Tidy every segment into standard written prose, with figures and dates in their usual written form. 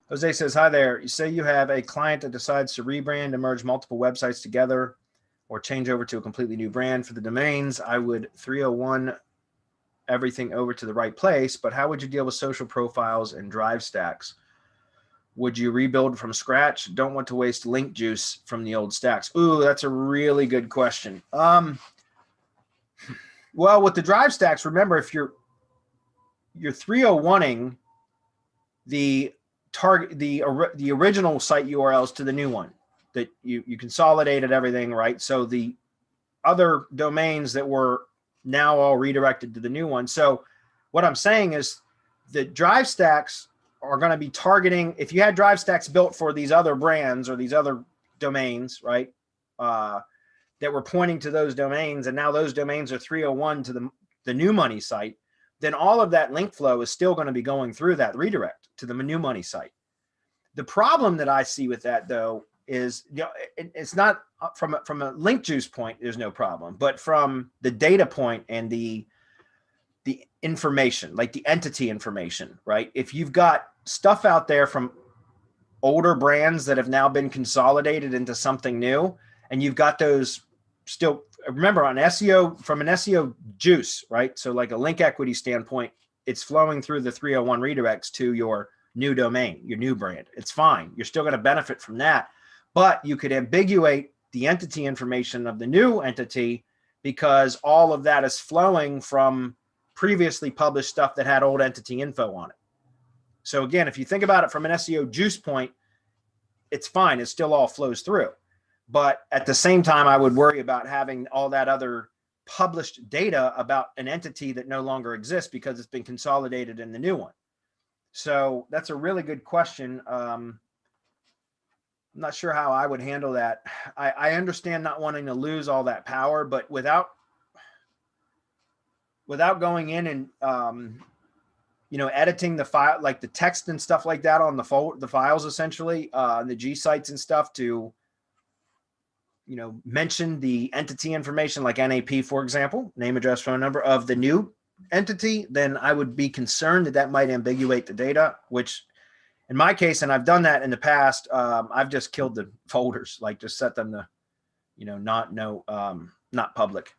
Jose says, hi there. You say you have a client that decides to rebrand and merge multiple websites together or change over to a completely new brand for the domains. I would 301 everything over to the right place, but how would you deal with social profiles and drive stacks? Would you rebuild from scratch? Don't want to waste link juice from the old stacks. Ooh, that's a really good question. Well, with the drive stacks, remember, if you're 301ing the target, the original site URLs to the new one, that you consolidated everything, right? So the other domains that were now all redirected to the new one. So what I'm saying is the drive stacks are going to be targeting, if you had drive stacks built for these other brands or these other domains, right, that were pointing to those domains, and now those domains are 301 to the new money site, then all of that link flow is still going to be going through that redirect to the new money site. The problem that I see with that, though, is, you know, it's not from a link juice point, there's no problem, but from the data point and the information, like the entity information, right? If you've got stuff out there from older brands that have now been consolidated into something new, and you've got those still, remember, on SEO, from an SEO juice, right? So like a link equity standpoint, it's flowing through the 301 redirects to your new domain, your new brand. It's fine. You're still going to benefit from that, but you could ambiguate the entity information of the new entity because all of that is flowing from previously published stuff that had old entity info on it. So again, if you think about it from an SEO juice point, it's fine. It still all flows through. But at the same time, I would worry about having all that other published data about an entity that no longer exists because it's been consolidated in the new one. So that's a really good question. I'm not sure how I would handle that. I understand not wanting to lose all that power, but without going in and editing the file, like the text and stuff like that on the files, essentially, the G sites and stuff, to mention the entity information like NAP, for example, name, address, phone number of the new entity, then I would be concerned that that might ambiguate the data, which in my case, and I've done that in the past, I've just killed the folders, like just set them to, not public,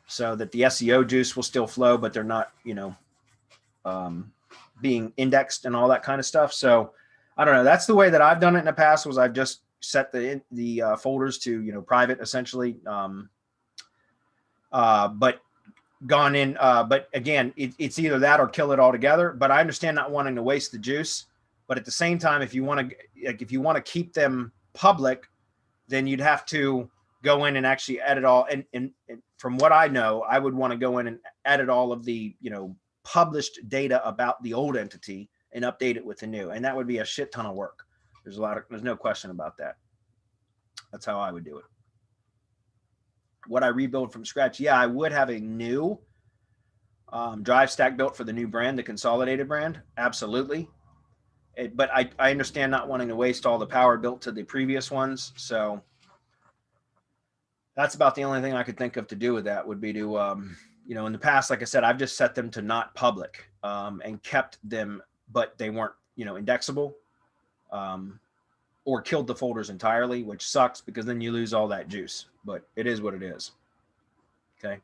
so that the SEO juice will still flow, but they're not, being indexed and all that kind of stuff. So I don't know. That's the way that I've done it in the past, was I've just set the folders to, private, essentially. But gone in, but again, it's either that or kill it altogether. But I understand not wanting to waste the juice. But at the same time, if you want to keep them public, then you'd have to go in and actually edit all. And from what I know, I would want to go in and edit all of the, published data about the old entity and update it with the new. And that would be a shit ton of work. There's no question about that. That's how I would do it. Would I rebuild from scratch? Yeah, I would have a new drive stack built for the new brand, the consolidated brand. Absolutely. But I understand not wanting to waste all the power built to the previous ones. So that's about the only thing I could think of to do with that, would be to, in the past, like I said, I've just set them to not public and kept them, but they weren't, indexable, or killed the folders entirely, which sucks because then you lose all that juice, but it is what it is. Okay.